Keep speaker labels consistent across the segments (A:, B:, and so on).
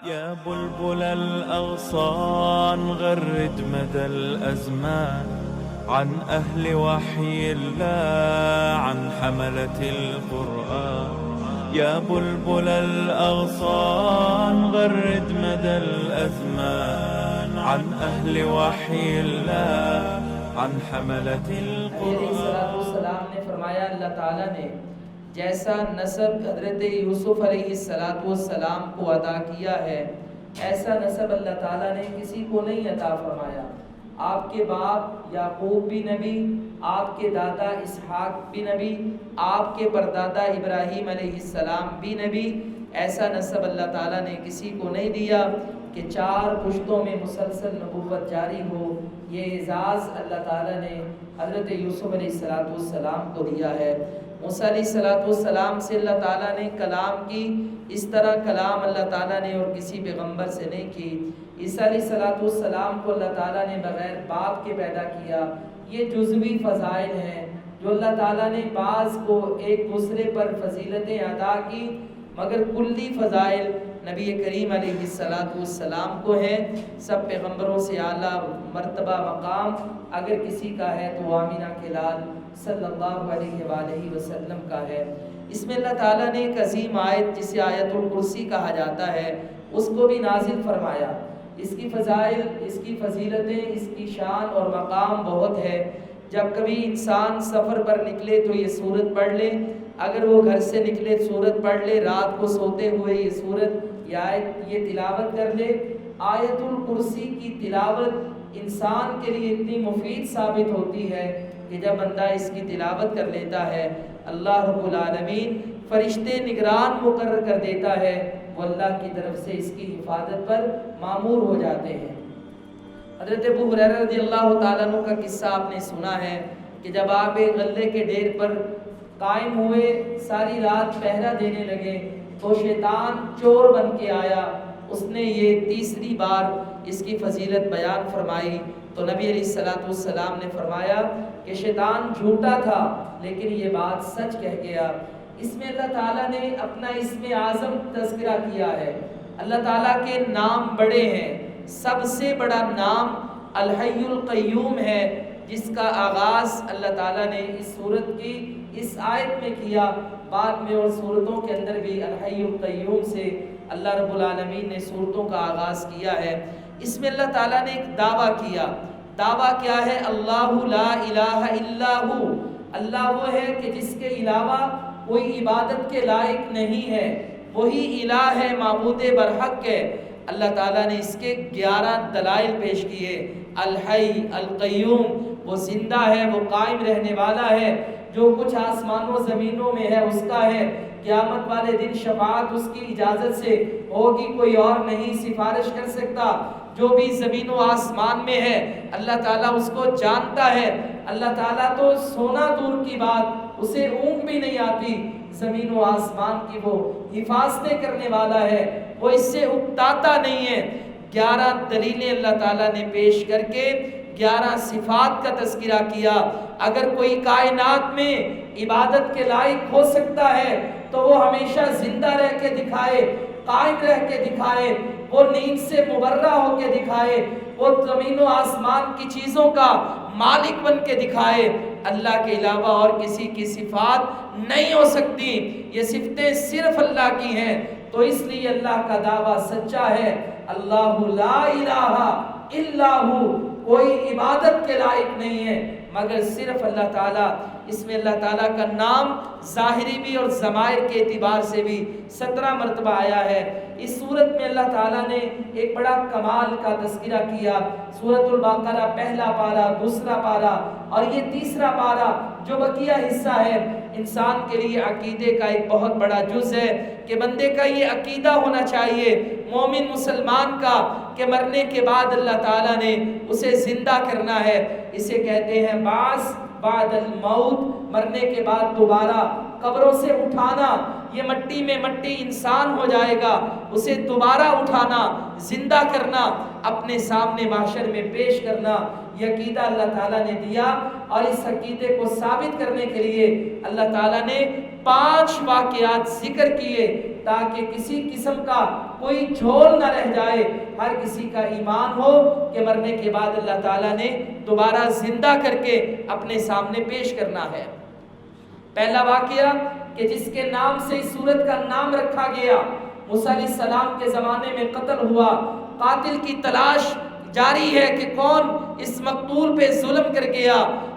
A: يا بلبل الأغصان غرد مدى الأزمان عن أهل وحي الله، عن حملة القرآن. يا بلبل الأغصان غرد مدى الأزمان عن أهل وحي الله، عن حملة القرآن.
B: السلام نے فرمایا اللہ تعالیٰ نے جیسا نسب حضرت یوسف علیہ السلام کو عطا کیا ہے، ایسا نسب اللہ تعالیٰ نے کسی کو نہیں عطا فرمایا۔ آپ کے باپ یعقوب بھی نبی، آپ کے دادا اسحاق بھی نبی، آپ کے پردادا ابراہیم علیہ السلام بھی نبی۔ ایسا نسب اللہ تعالیٰ نے کسی کو نہیں دیا کہ 4 پشتوں میں مسلسل نبوت جاری ہو۔ یہ اعزاز اللہ تعالیٰ نے حضرت یوسف علیہ السلام کو دیا ہے۔ موسیٰ علیہ السلام سے اللہ تعالیٰ نے کلام کی، اس طرح کلام اللہ تعالیٰ نے اور کسی پیغمبر سے نہیں کی۔ عیسیٰ علیہ السلام کو اللہ تعالیٰ نے بغیر باپ کے پیدا کیا۔ یہ جزوی فضائل ہیں جو اللہ تعالیٰ نے بعض کو ایک دوسرے پر فضیلتیں عطا کی، مگر کلی فضائل نبی کریم علیہ السلام کو ہیں۔ سب پیغمبروں سے اعلیٰ مرتبہ مقام اگر کسی کا ہے تو آمینہ کے لال صلی اللہ علیہ وآلہ وسلم کا ہے۔ اس میں اللہ تعالیٰ نے ایک عظیم آیت جسے آیت الکرسی کہا جاتا ہے اس کو بھی نازل فرمایا۔ اس کی فضائل، اس کی فضیلتیں، اس کی شان اور مقام بہت ہے۔ جب کبھی انسان سفر پر نکلے تو یہ سورت پڑھ لے، اگر وہ گھر سے نکلے سورت پڑھ لے، رات کو سوتے ہوئے یہ سورت یا آیت یہ تلاوت کر لے۔ آیت الکرسی کی تلاوت انسان کے لیے اتنی مفید ثابت ہوتی ہے کہ جب بندہ اس کی تلاوت کر لیتا ہے اللہ رب العالمین فرشتے نگران مقرر کر دیتا ہے، وہ اللہ کی طرف سے اس کی حفاظت پر مامور ہو جاتے ہیں۔ حضرت ابو ہریرہ رضی اللہ تعالیٰ عنہ کا قصہ آپ نے سنا ہے کہ جب آپ ایک غلے کے ڈھیر پر قائم ہوئے، ساری رات پہرا دینے لگے تو شیطان چور بن کے آیا۔ اس نے یہ تیسری بار اس کی فضیلت بیان فرمائی تو نبی علیہ السلام نے فرمایا کہ شیطان جھوٹا تھا لیکن یہ بات سچ کہہ گیا۔ اس میں اللہ تعالیٰ نے اپنا اسم اعظم تذکرہ کیا ہے۔ اللہ تعالیٰ کے نام بڑے ہیں، سب سے بڑا نام الحی القیوم ہے، جس کا آغاز اللہ تعالیٰ نے اس سورت کی اس آیت میں کیا۔ بعد میں اور سورتوں کے اندر بھی الحی القیوم سے اللہ رب العالمین نے سورتوں کا آغاز کیا ہے۔ اس میں اللہ تعالیٰ نے ایک دعویٰ کیا۔ دعویٰ کیا ہے؟ اللہ لا الہ الا ہو، اللہ وہ ہے کہ جس کے علاوہ کوئی عبادت کے لائق نہیں ہے، وہی الہ ہے، معبود برحق ہے۔ اللہ تعالیٰ نے اس کے 11 دلائل پیش کیے۔ الحی القیوم، وہ زندہ ہے، وہ قائم رہنے والا ہے، جو کچھ آسمانوں زمینوں میں ہے اس کا ہے، قیامت والے دن شفاعت اس کی اجازت سے ہوگی، کوئی اور نہیں سفارش کر سکتا۔ جو بھی زمین و آسمان میں ہے اللہ تعالیٰ اس کو جانتا ہے۔ اللہ تعالیٰ تو سونا دور کی بات، اسے اونگ بھی نہیں آتی، زمین و آسمان کی وہ حفاظتیں کرنے والا ہے، وہ اس سے اکتاتا نہیں ہے۔ 11 دلیلیں اللہ تعالیٰ نے پیش کر کے 11 صفات کا تذکرہ کیا۔ اگر کوئی کائنات میں عبادت کے لائق ہو سکتا ہے تو وہ ہمیشہ زندہ رہ کے دکھائے، قائم رہ کے دکھائے، وہ نیند سے مبرہ ہو کے دکھائے، وہ زمین و آسمان کی چیزوں کا مالک بن کے دکھائے۔ اللہ کے علاوہ اور کسی کی صفات نہیں ہو سکتی، یہ صفتیں صرف اللہ کی ہیں۔ تو اس لیے اللہ کا دعویٰ سچا ہے، اللہ لا الہ الا ہو، کوئی عبادت کے لائق نہیں ہے مگر صرف اللہ تعالیٰ۔ اس میں اللہ تعالیٰ کا نام ظاہری بھی اور ضمائر کے اعتبار سے بھی 17 مرتبہ آیا ہے۔ اس صورت میں اللہ تعالیٰ نے ایک بڑا کمال کا تذکرہ کیا۔ سورۃ البقرہ پہلا پارہ، دوسرا پارہ اور یہ تیسرا پارہ جو بقیہ حصہ ہے، انسان کے لیے عقیدے کا ایک بہت بڑا جز ہے کہ بندے کا یہ عقیدہ ہونا چاہیے، مومن مسلمان کا، کہ مرنے کے بعد اللہ تعالیٰ نے اسے زندہ کرنا ہے۔ اسے کہتے ہیں بعث بعد الموت، مرنے کے بعد دوبارہ قبروں سے اٹھانا۔ یہ مٹی میں مٹی انسان ہو جائے گا، اسے دوبارہ اٹھانا، زندہ کرنا، اپنے سامنے محشر میں پیش کرنا، یہ عقیدہ اللہ تعالیٰ نے دیا۔ اور اس عقیدے کو ثابت کرنے کے لیے اللہ تعالیٰ نے 5 واقعات ذکر کیے تاکہ کسی قسم کا کوئی جھول نہ رہ جائے، ہر کسی کا ایمان ہو کہ مرنے کے بعد اللہ تعالیٰ نے دوبارہ زندہ کر کے اپنے سامنے پیش کرنا ہے۔ پہلا واقعہ کہ جس کے نام سے اس سورت کا نام رکھا گیا، موسیٰ علیہ السلام کے زمانے میں قتل ہوا، قاتل کی تلاش جاری ہے کہ کون اس مقتول پہ ظلم کر گیا۔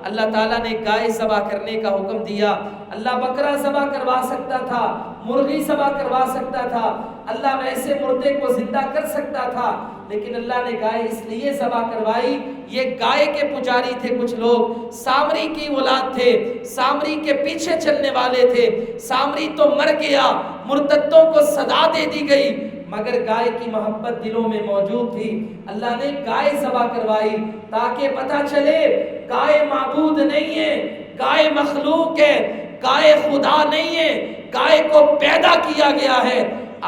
B: اللہ تعالیٰ نے گائے ذبح کرنے کا حکم دیا۔ اللہ بکرا ذبح کروا سکتا تھا، مرغی ذبح کروا سکتا تھا، اللہ ویسے مردے کو زندہ کر سکتا تھا، لیکن اللہ نے گائے اس لیے ذبح کروائی۔ یہ گائے کے پجاری تھے کچھ لوگ، سامری کی اولاد تھے، سامری کے پیچھے چلنے والے تھے۔ سامری تو مر گیا، مرتدوں کو سزا دے دی گئی، مگر گائے کی محبت دلوں میں موجود تھی۔ اللہ نے گائے ذبح کروائی تاکہ پتہ چلے گائے معبود نہیں ہے، گائے مخلوق ہے، گائے خدا نہیں ہے، گائے کو پیدا کیا گیا ہے۔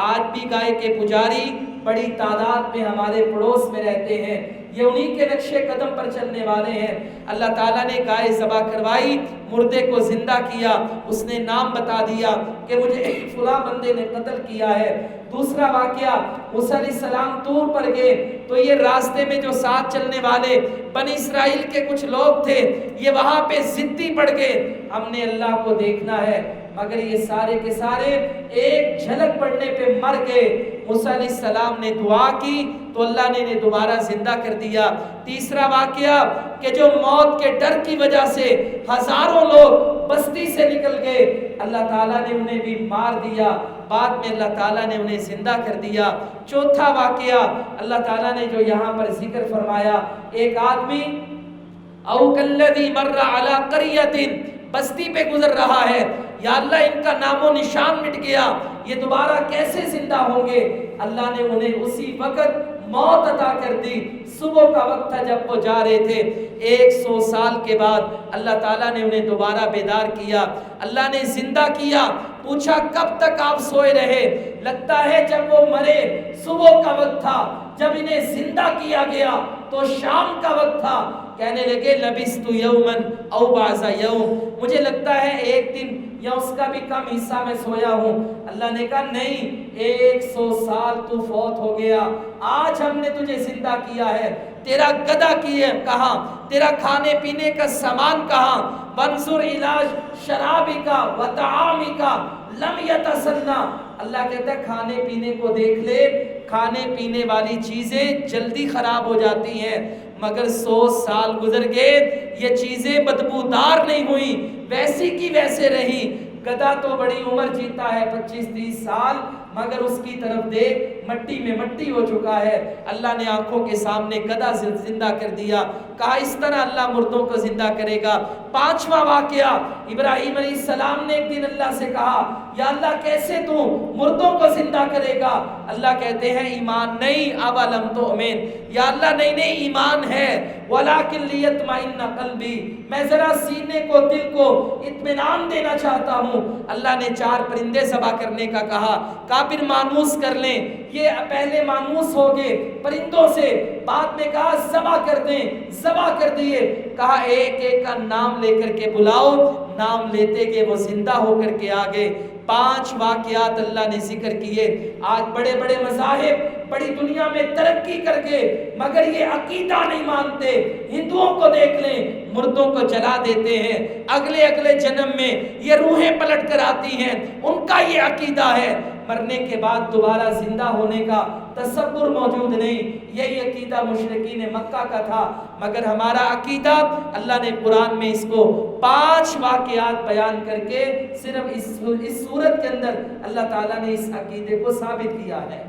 B: آج بھی گائے کے پجاری بڑی تعداد میں ہمارے پڑوس میں رہتے ہیں، یہ انہی کے نقش قدم پر چلنے والے ہیں۔ اللہ تعالیٰ نے گائے ذبح کروائی، مردے کو زندہ کیا، اس نے نام بتا دیا کہ مجھے فلاں بندے نے قتل کیا ہے۔ دوسرا واقعہ، موسیٰ علیہ السلام طور پر گئے تو یہ راستے میں جو ساتھ چلنے والے بنی اسرائیل کے کچھ لوگ تھے، یہ وہاں پہ ضدی پڑ گئے، ہم نے اللہ کو دیکھنا ہے، مگر یہ سارے کے سارے ایک جھلک پڑنے پہ مر گئے۔ موسیٰ علیہ السلام نے دعا کی تو اللہ نے انہیں دوبارہ زندہ کر دیا۔ تیسرا واقعہ کہ جو موت کے ڈر کی وجہ سے ہزاروں لوگ بستی سے نکل گئے، اللہ تعالیٰ نے انہیں بھی مار دیا، بعد میں اللہ تعالیٰ نے انہیں زندہ کر دیا۔ چوتھا واقعہ اللہ تعالیٰ نے جو یہاں پر ذکر فرمایا، ایک آدمی او کلذی مر علی قریۃ، بستی پہ گزر رہا ہے، یا اللہ ان کا نام و نشان مٹ گیا، یہ دوبارہ کیسے زندہ ہوں گے؟ اللہ نے انہیں اسی وقت موت عطا کر دی۔ صبح کا وقت تھا جب وہ جا رہے تھے، 100 سال کے بعد اللہ تعالیٰ نے انہیں دوبارہ بیدار کیا، اللہ نے زندہ کیا۔ پوچھا کب تک آپ سوئے رہے؟ لگتا ہے جب وہ مرے صبح کا وقت تھا، جب انہیں زندہ کیا گیا تو شام کا وقت تھا۔ کہنے لگے لبثت یومن او بعض یوم، مجھے لگتا ہے ایک دن یا اس کا بھی کم حصہ میں سویا ہوں۔ اللہ نے کہا نہیں، 100 سال تو فوت ہو گیا، آج ہم نے تجھے زندہ کیا ہے۔ تیرا گدھا کہاں؟ تیرا کھانے پینے کا سامان کہاں؟ وانظر الی شرابک وطعامک لم یتسنى، اللہ کہتا ہے کھانے پینے کو دیکھ لے، کھانے پینے والی چیزیں جلدی خراب ہو جاتی ہیں، مگر 100 سال گزر گئے یہ چیزیں بدبودار نہیں ہوئی، ویسی کی ویسے رہی۔ گدھا تو بڑی عمر جیتا ہے 25-30 سال، مگر اس کی طرف دیکھ مٹی میں مٹی ہو چکا ہے۔ اللہ نے آنکھوں کے سامنے گدھا زندہ کر دیا، کہا اس طرح اللہ مردوں کو زندہ کرے گا۔ پانچواں واقعہ، ابراہیم علیہ السلام نے ایک دن اللہ سے کہا یا اللہ کیسے تو مردوں کو زندہ کرے گا؟ اللہ کہتے ہیں ایمان نہیں، اولم تؤمن، یا اللہ نہیں ایمان ہے، ولکن لیطمئن قلبی، میں ذرا سینے کو دل کو اطمینان دینا چاہتا ہوں۔ اللہ نے 4 پرندے ذبح کرنے کا کہا، پھر مانوس کر لیں، یہ پہلے مانوس ہو گئے پرندوں سے، بعد میں کہا ذبح کر دیں، ذبح کر دیے، کہا ایک ایک کا نام لے کر کے بلاؤ، نام لیتے کہ وہ زندہ ہو کر کے آگے۔ 5 واقعات اللہ نے ذکر کیے۔ آج بڑے بڑے مذاہب بڑی دنیا میں ترقی کر گئے، مگر یہ عقیدہ نہیں مانتے۔ ہندوؤں کو دیکھ لیں، مردوں کو جلا دیتے ہیں، اگلے جنم میں یہ روحیں پلٹ کر آتی ہیں، ان کا یہ عقیدہ ہے، مرنے کے بعد دوبارہ زندہ ہونے کا تصور موجود نہیں۔ یہی عقیدہ مشرکین مکہ کا تھا، مگر ہمارا عقیدہ اللہ نے قرآن میں اس کو 5 واقعات بیان کر کے صرف اس صورت کے اندر اللہ تعالیٰ نے اس عقیدے کو ثابت کیا ہے۔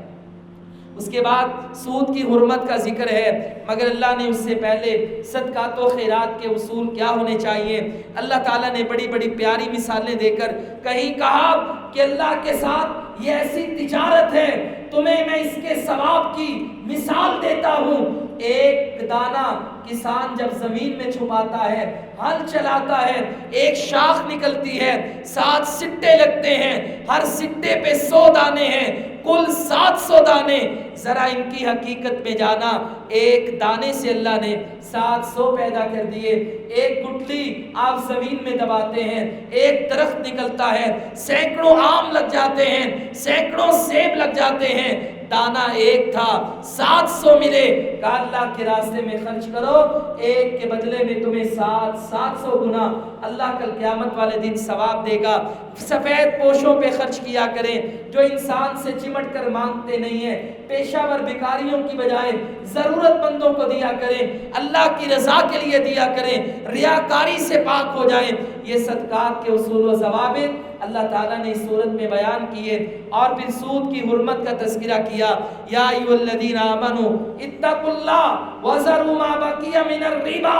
B: اس کے بعد سود کی حرمت کا ذکر ہے، مگر اللہ نے اس سے پہلے صدقات و خیرات کے اصول کیا ہونے چاہیے۔ اللہ تعالیٰ نے بڑی بڑی پیاری مثالیں دے کر کہیں کہا کہ اللہ کے ساتھ یہ ایسی تجارت ہے، تمہیں میں اس کے ثواب کی مثال دیتا ہوں۔ ایک دانہ کسان جب زمین میں چھپاتا ہے، ہل چلاتا ہے، ایک شاخ نکلتی ہے، 7 سٹے لگتے ہیں، ہر سٹے پہ 100 دانے ہیں، کل 700 دانے۔ ذرا ان کی حقیقت میں جانا، ایک دانے سے اللہ نے 700 پیدا کر دیے۔ ایک گٹلی آپ زمین میں دباتے ہیں، ایک درخت نکلتا ہے، سینکڑوں آم لگ جاتے ہیں، سینکڑوں سیب لگ جاتے ہیں، دانا ایک تھا 700 ملے، کہا اللہ کے راستے میں خرچ کرو، ایک کے بدلے میں تمہیں 700 گنا اللہ کل قیامت والے دن ثواب دے گا۔ سفید پوشوں پہ خرچ کیا کریں جو انسان سے چمٹ کر مانگتے نہیں ہیں، پیشہ ور بھکاریوں کی بجائے ضرورت مندوں کو دیا کریں، اللہ کی رضا کے لیے دیا کریں، ریاکاری سے پاک ہو جائیں۔ یہ صدقات کے اصول و ضوابط اللہ تعالیٰ نے اس صورت میں بیان کیے، اور پھر سود کی حرمت کا تذکرہ کیا۔ یا ایھا الذین آمنوا اتقوا اللہ وذروا ما بقی من الربا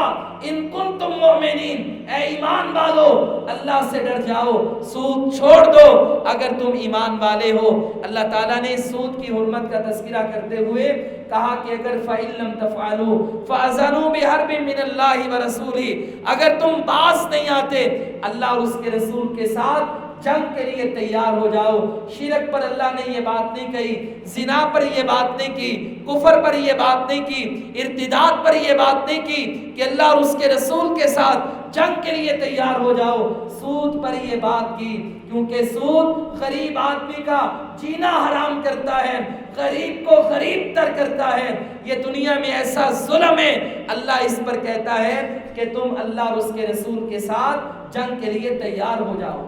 B: ان کنتم مؤمنین، اے ایمان والو اللہ سے ڈر جاؤ، سود چھوڑ دو اگر تم ایمان والے ہو۔ اللہ تعالیٰ نے سود کی حرمت کا تذکرہ کرتے ہوئے کہا کہ اگر فَإِن لَمْ تَفْعَلُوا فَأَذَنُوا بِحَرْبٍ مِّنَ اللَّهِ وَرَسُولِهِ، اگر تم باز نہیں آتے اللہ اور اس کے رسول کے ساتھ جنگ کے لیے تیار ہو جاؤ۔ شرک پر اللہ نے یہ بات نہیں کہی، زنا پر یہ بات نہیں کی، کفر پر یہ بات نہیں کی، ارتداد پر یہ بات نہیں کی کہ اللہ اور اس کے رسول کے ساتھ جنگ کے لیے تیار ہو جاؤ۔ سود پر یہ بات کی کیونکہ سود غریب آدمی کا جینا حرام کرتا ہے، غریب کو غریب تر کرتا ہے، یہ دنیا میں ایسا ظلم ہے، اللہ اس پر کہتا ہے کہ تم اللہ اور اس کے رسول کے ساتھ جنگ کے لیے تیار ہو جاؤ۔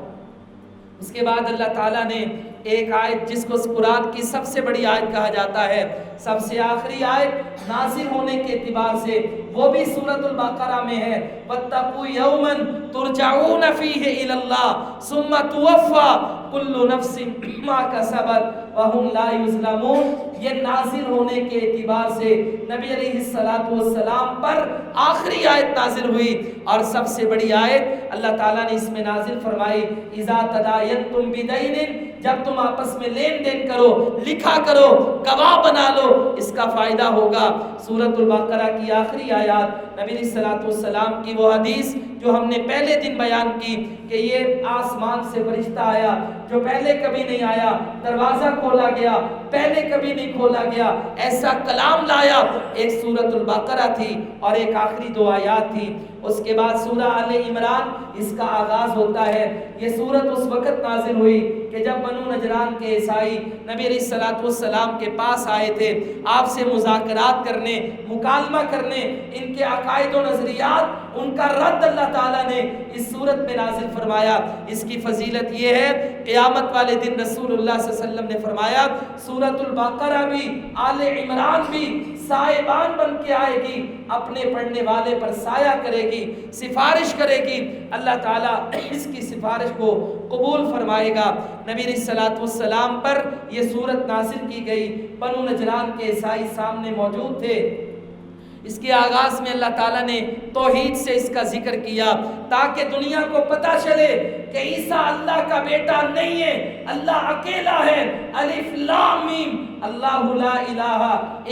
B: اس کے بعد اللہ تعالیٰ نے ایک آیت جس کو قرآن کی سب سے بڑی آیت کہا جاتا ہے، سب سے آخری آیت نازل ہونے کے اعتبار سے وہ بھی سورۃ البقرہ میں ہے، وَاتَّقُوا يَوْمًا تُرْجَعُونَ فِيهِ إِلَى اللَّهِ ثُمَّ تُوَفَّى كُلُّ نَفْسٍ مَا كَسَبَتْ وَهُمْ لَا يُظْلَمُونَ۔ یہ نازل ہونے کے اعتبار سے نبی علیہ السلام پر آخری آیت نازل ہوئی، اور سب سے بڑی آیت اللہ تعالیٰ نے اس میں نازل فرمائی، اِذَا تَدَايَنْتُمْ بِدَيْنٍ، جب تم آپس میں لین دین کرو، لکھا کرو، گواہ بنا لو، اس کا فائدہ ہوگا۔ سورۃ البقرہ کی آخری آیات، نبی علیہ السلام کی وہ حدیث جو ہم نے پہلے دن بیان کی کہ یہ آسمان سے فرشتہ آیا جو پہلے کبھی نہیں آیا، دروازہ کھولا گیا، پہلے کبھی نہیں کھولا گیا، ایسا کلام لایا۔ ایک سورۃ البقرہ تھی اور ایک آخری 2 آیات تھی۔ اس کے بعد سورہ آل عمران اس کا آغاز ہوتا ہے۔ یہ سورت اس وقت نازل ہوئی کہ جب بنو نجران کے عیسائی نبی علیہ السلام کے پاس آئے تھے آپ سے مذاکرات کرنے، مکالمہ کرنے، ان کے عقائد و نظریات ان کا رد اللہ تعالیٰ نے اس سورت میں نازل فرمایا۔ اس کی فضیلت یہ ہے، قیامت والے دن رسول اللہ صلی اللہ علیہ وسلم نے فرمایا سورۃ البقرہ بھی آل عمران بھی سائبان بن کے آئے گی، اپنے پڑھنے والے پر سایہ کرے گی، سفارش کرے گی، اللہ تعالیٰ اس کی سفارش کو قبول فرمائے گا۔ نبی علیہ السلام پر یہ سورت نازل کی گئی، بنو نجران کے عیسائی سامنے موجود تھے۔ اس کے آغاز میں اللہ تعالیٰ نے توحید سے اس کا ذکر کیا تاکہ دنیا کو پتہ چلے کہ عیسیٰ اللہ کا بیٹا نہیں ہے، اللہ اکیلا ہے، الف لام میم، اللہ لا الہ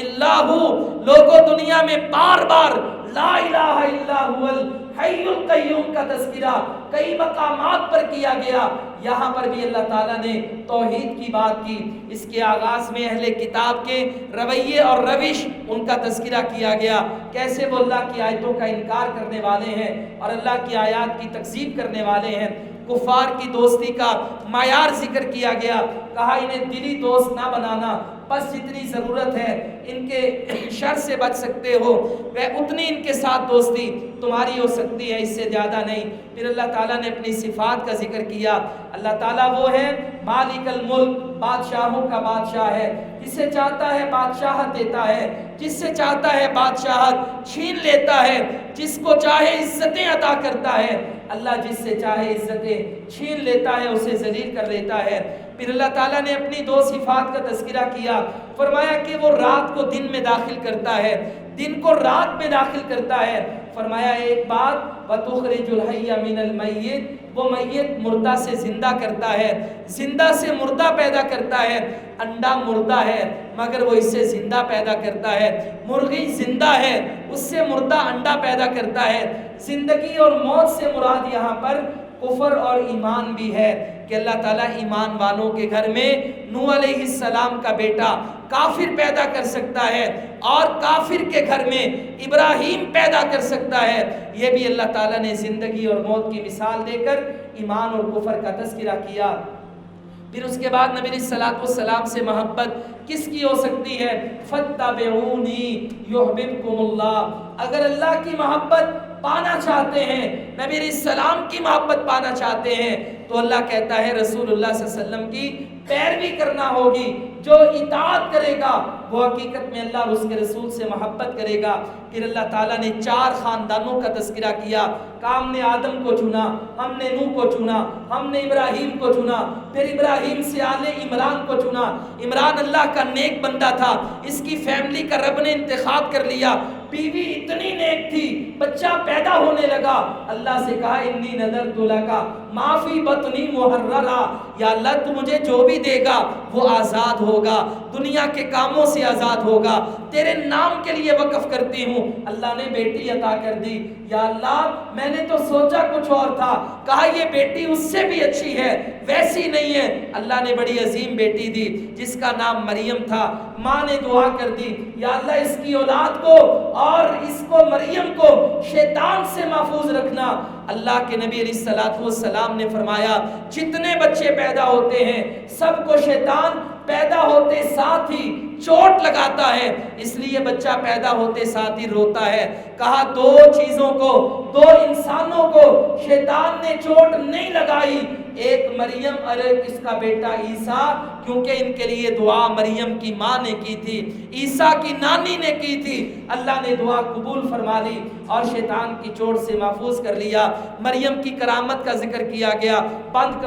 B: الا ہو۔ لوگوں دنیا میں بار بار لا الہ الا هو الحی القیوم کا تذکرہ کئی مقامات پر کیا گیا، یہاں پر بھی اللہ تعالیٰ نے توحید کی بات کی۔ اس کے آغاز میں اہل کتاب کے رویے اور روش ان کا تذکرہ کیا گیا، کیسے وہ اللہ کی آیتوں کا انکار کرنے والے ہیں اور اللہ کی آیات کی تکذیب کرنے والے ہیں۔ کفار کی دوستی کا معیار ذکر کیا گیا، کہا انہیں دلی دوست نہ بنانا، بس جتنی ضرورت ہے ان کے شر سے بچ سکتے ہو وہ اتنی ان کے ساتھ دوستی تمہاری ہو سکتی ہے، اس سے زیادہ نہیں۔ پھر اللہ تعالیٰ نے اپنی صفات کا ذکر کیا، اللہ تعالیٰ وہ ہے مالک الملک، بادشاہوں کا بادشاہ ہے، جسے چاہتا ہے بادشاہت دیتا ہے، جس سے چاہتا ہے بادشاہت چھین لیتا ہے، جس کو چاہے عزتیں عطا کرتا ہے، اللہ جس سے چاہے عزتیں چھین لیتا ہے، اسے ذلیل کر لیتا ہے۔ پھر اللہ تعالیٰ نے اپنی 2 صفات کا تذکرہ کیا، فرمایا کہ وہ رات کو دن میں داخل کرتا ہے، دن کو رات میں داخل کرتا ہے۔ فرمایا ایک بات وَتُخْرِجُ الْحَيَّ مِنَ الْمَيِّتِ، وہ میت مردہ سے زندہ کرتا ہے، زندہ سے مردہ پیدا کرتا ہے۔ انڈا مردہ ہے مگر وہ اس سے زندہ پیدا کرتا ہے، مرغی زندہ ہے اس سے مردہ انڈا پیدا کرتا ہے۔ زندگی اور موت سے مراد یہاں پر کفر اور ایمان بھی ہے کہ اللہ تعالیٰ ایمان والوں کے گھر میں نوح علیہ السلام کا بیٹا کافر پیدا کر سکتا ہے اور کافر کے گھر میں ابراہیم پیدا کر سکتا ہے۔ یہ بھی اللہ تعالیٰ نے زندگی اور موت کی مثال دے کر ایمان اور کفر کا تذکرہ کیا۔ پھر اس کے بعد نبی علیہ الصلوۃ والسلام سے محبت کس کی ہو سکتی ہے؟ فَاتَّبِعُونِي يُحْبِبْكُمُ اللَّهُ۔ اگر اللہ کی محبت پانا چاہتے ہیں، نبی علیہ السلام کی محبت پانا چاہتے ہیں، تو اللہ کہتا ہے رسول اللہ صلی اللہ علیہ وسلم کی پیروی کرنا ہوگی۔ جو اطاعت کرے گا وہ حقیقت میں اللہ اور اس کے رسول سے محبت کرے گا۔ پھر اللہ تعالیٰ نے 4 خاندانوں کا تذکرہ کیا کہ ہم نے آدم کو چنا، ہم نے نوح کو چنا، ہم نے ابراہیم کو چنا، پھر ابراہیم سے آل عمران کو چنا۔ عمران اللہ کا نیک بندہ تھا، اس کی فیملی کا رب نے انتخاب کر لیا، بیوی اتنی نیک تھی، بچہ پیدا ہونے لگا، اللہ سے کہا انی نذرت لک ما فی بطنی محررا، یا اللہ تو مجھے جو بھی دے گا وہ آزاد ہوگا، دنیا کے کاموں سے آزاد ہوگا، تیرے نام کے لیے وقف کرتی ہوں۔ اللہ نے بیٹی عطا کر دی۔ یا اللہ میں نے تو سوچا کچھ اور تھا، کہا یہ بیٹی اس سے بھی اچھی ہے، ویسی نہیں ہے۔ اللہ نے بڑی عظیم بیٹی دی جس کا نام مریم تھا۔ ماں نے دعا کر دی یا اللہ اس کی اولاد کو اور اس کو مریم کو شیطان سے محفوظ رکھنا۔ اللہ کے نبی علیہ الصلوۃ والسلام نے فرمایا جتنے بچے پیدا ہوتے ہیں سب کو شیطان پیدا ہوتے ساتھ ہی چوٹ لگاتا ہے، اس لیے بچہ پیدا ہوتے ساتھ ہی روتا ہے۔ کہا 2 چیزوں کو، 2 انسانوں کو شیطان نے چوٹ نہیں لگائی، ایک مریم اور ایک اس کا بیٹا عیسیٰ، کیونکہ ان کے لیے دعا مریم کی ماں نے کی تھی، عیسیٰ کی نانی نے کی تھی۔ اللہ نے دعا قبول فرما لی اور شیطان کی چوٹ سے محفوظ کر لیا۔ مریم کی کرامت کا ذکر کیا گیا، بند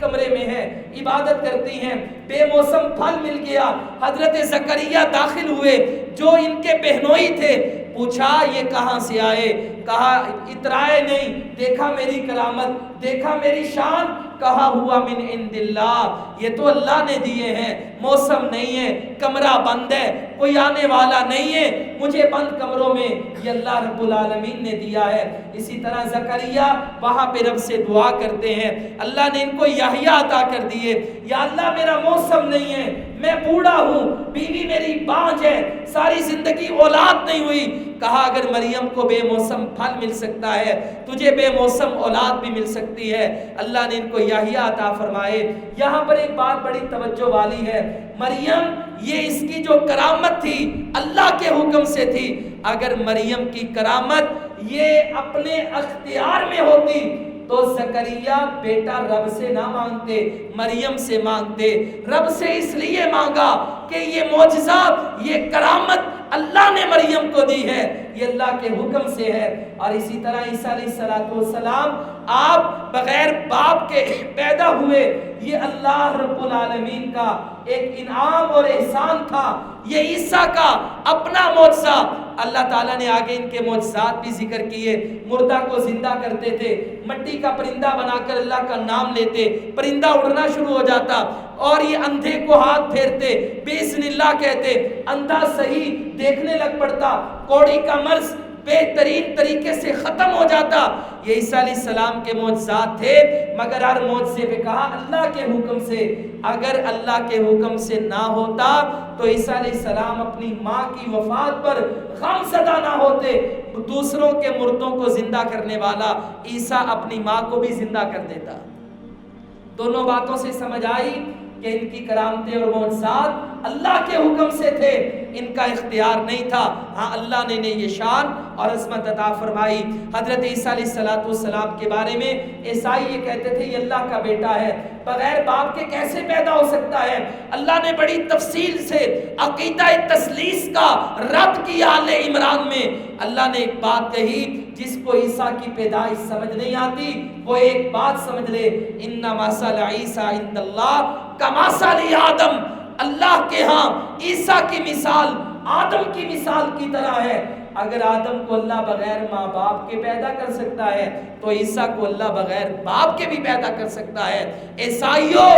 B: کمرے میں ہے، عبادت کرتی ہیں، بے موسم پھل مل گیا، حضرت زکریا داخل ہوئے جو ان کے بہنوئی تھے، پوچھا یہ کہاں سے آئے؟ کہا اترائے نہیں، دیکھا میری کرامت، دیکھا میری شان، کہا ہوا من عند اللہ، یہ تو اللہ نے دیے ہیں، موسم نہیں ہے، کمرہ بند ہے، کوئی آنے والا نہیں ہے، مجھے بند کمروں میں یہ اللہ رب العالمین نے دیا ہے۔ اسی طرح زکریا وہاں پہ رب سے دعا کرتے ہیں، اللہ نے ان کو یحییٰ عطا کر دیے، یا اللہ میرا موسم نہیں ہے، میں بوڑھا ہوں، بیوی میری بانجھ ہے، ساری زندگی اولاد نہیں ہوئی۔ کہا اگر مریم کو بے موسم پھل مل سکتا ہے تجھے بے موسم اولاد بھی مل سکتی ہے۔ اللہ نے ان کو یحییٰ عطا فرمائے۔ یہاں پر ایک بات بڑی توجہ والی ہے، مریم یہ اس کی جو کرامت تھی اللہ کے حکم سے تھی۔ اگر مریم کی کرامت یہ اپنے اختیار میں ہوتی تو زکریا بیٹا رب سے نہ مانگتے، مریم سے مانگتے۔ رب سے اس لیے مانگا کہ یہ معجزہ، یہ کرامت اللہ نے مریم کو دی ہے، یہ اللہ کے حکم سے ہے۔ اور اسی طرح عیسیٰ علیہ السلام آپ بغیر باپ کے پیدا ہوئے، یہ اللہ رب العالمین کا ایک انعام اور احسان تھا، یہ عیسیٰ کا اپنا معجزہ۔ اللہ تعالیٰ نے آگے ان کے معجزات بھی ذکر کیے، مردہ کو زندہ کرتے تھے، مٹی کا پرندہ بنا کر اللہ کا نام لیتے، پرندہ اڑنا شروع ہو جاتا، اور یہ اندھے کو ہاتھ پھیرتے، بسم اللہ کہتے، اندھا صحیح دیکھنے لگ پڑتا، کوڑی کا مرض بہترین طریقے سے ختم ہو جاتا۔ یہ عیسیٰ علیہ السلام کے معجزات تھے، مگر ہر معجزے پہ کہا اللہ کے حکم سے۔ اگر اللہ کے حکم سے نہ ہوتا تو عیسیٰ علیہ السلام اپنی ماں کی وفات پر غم زدہ نہ ہوتے۔ دوسروں کے مردوں کو زندہ کرنے والا عیسیٰ اپنی ماں کو بھی زندہ کر دیتا۔ دونوں باتوں سے سمجھ آئی کہ ان کی کرامتیں اور معجزات اللہ کے حکم سے تھے، ان کا اختیار نہیں تھا۔ ہاں اللہ نے یہ شان اور عظمت عطا فرمائی۔ حضرت عیسیٰ علیہ السلام کے بارے میں عیسائی یہ کہتے تھے یہ اللہ کا بیٹا ہے، بغیر باپ کے کیسے پیدا ہو سکتا ہے؟ اللہ نے بڑی تفصیل سے عقیدہ تثلیث کا رد کیا آل عمران میں۔ اللہ نے ایک بات کہی، جس کو عیسیٰ کی پیدائش سمجھ نہیں آتی وہ ایک بات سمجھ لے، ان مثل عیسیٰ عند اللہ کمثل آدم، اللہ کے ہاں عیسیٰ کی مثال آدم کی مثال کی طرح ہے۔ اگر آدم کو اللہ بغیر ماں باپ کے پیدا کر سکتا ہے تو عیسیٰ کو اللہ بغیر باپ کے بھی پیدا کر سکتا ہے۔ عیسائیوں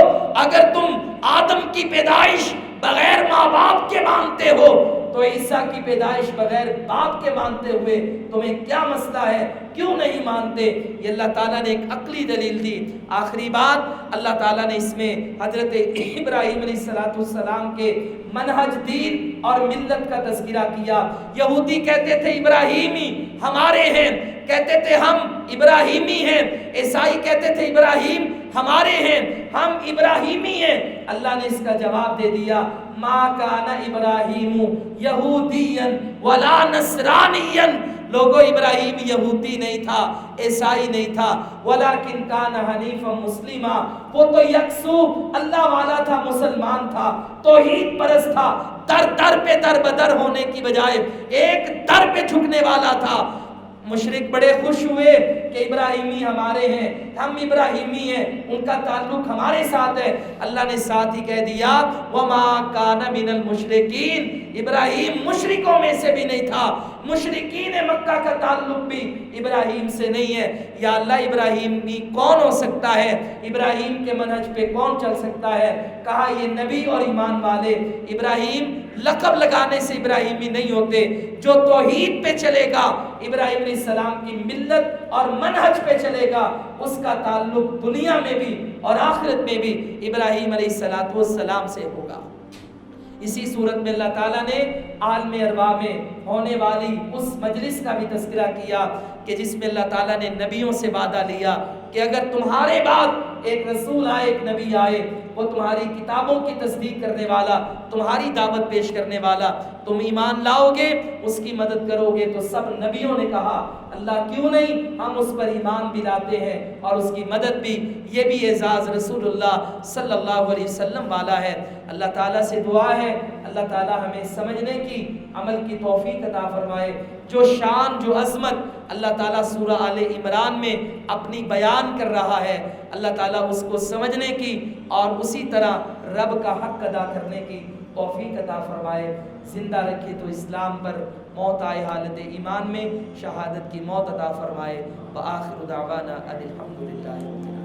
B: اگر تم آدم کی پیدائش بغیر ماں باپ کے مانتے ہو تو عیسیٰ کی پیدائش بغیر باپ کے مانتے ہوئے تمہیں کیا مسئلہ ہے؟ کیوں نہیں مانتے؟ یہ اللہ تعالیٰ نے ایک عقلی دلیل دی۔ آخری بات اللہ تعالیٰ نے اس میں حضرت ابراہیم علیہ السلام کے منہج دین اور ملت کا تذکرہ کیا۔ یہودی کہتے تھے ابراہیمی ہمارے ہیں، کہتے تھے ہم ابراہیمی ہیں، عیسائی کہتے تھے ابراہیم ہمارے ہیں، ہم ابراہیمی ہیں۔ اللہ نے اس کا جواب دے دیا، ما کان ابراہیم یہودیا ولا نصرانیا، لوگو ابراہیم یہودی نہیں تھا، عیسائی نہیں تھا، ولیکن کان حنیفا مسلما، وہ تو یکسو اللہ والا تھا، مسلمان تھا، توحید پرست تھا، در پہ در بدر ہونے کی بجائے ایک در پہ جھکنے والا تھا۔ مشرک بڑے خوش ہوئے کہ ابراہیمی ہمارے ہیں، ہم ابراہیمی ہیں، ان کا تعلق ہمارے ساتھ ہے۔ اللہ نے ساتھ ہی کہہ دیا وما کان من المشرکین، ابراہیم مشرکوں میں سے بھی نہیں تھا، مشرکین مکہ کا تعلق بھی ابراہیم سے نہیں ہے۔ یا اللہ ابراہیمی کون ہو سکتا ہے، ابراہیم کے منہج پہ کون چل سکتا ہے؟ کہا یہ نبی اور ایمان والے، ابراہیم لقب لگانے سے ابراہیمی نہیں ہوتے، جو توحید پہ چلے گا، ابراہیم علیہ السلام کی ملت اور منہج پہ چلے گا، اس کا تعلق دنیا میں بھی اور آخرت میں بھی ابراہیم علیہ السلام سے ہوگا۔ اسی صورت میں اللہ تعالیٰ نے عالم ارواح میں ہونے والی اس مجلس کا بھی تذکرہ کیا کہ جس میں اللہ تعالیٰ نے نبیوں سے وعدہ لیا کہ اگر تمہارے بعد ایک رسول آئے، ایک نبی آئے، وہ تمہاری کتابوں کی تصدیق کرنے والا، تمہاری دعوت پیش کرنے والا، تم ایمان لاؤ گے، اس کی مدد کرو گے۔ تو سب نبیوں نے کہا اللہ کیوں نہیں، ہم اس پر ایمان بھی لاتے ہیں اور اس کی مدد بھی۔ یہ بھی اعزاز رسول اللہ صلی اللہ علیہ وسلم والا ہے۔ اللہ تعالیٰ سے دعا ہے اللہ تعالیٰ ہمیں سمجھنے کی، عمل کی توفیق عطا فرمائے۔ جو شان، جو عظمت اللہ تعالیٰ سورہ آل عمران میں اپنی بیان کر رہا ہے، اللہ تعالیٰ اس کو سمجھنے کی اور اسی طرح رب کا حق ادا کرنے کی توفیق عطا فرمائے۔ زندہ رکھے تو اسلام پر، موت آئے حالت ایمان میں، شہادت کی موت عطا فرمائے۔ وآخر دعوانا ان الحمد للہ۔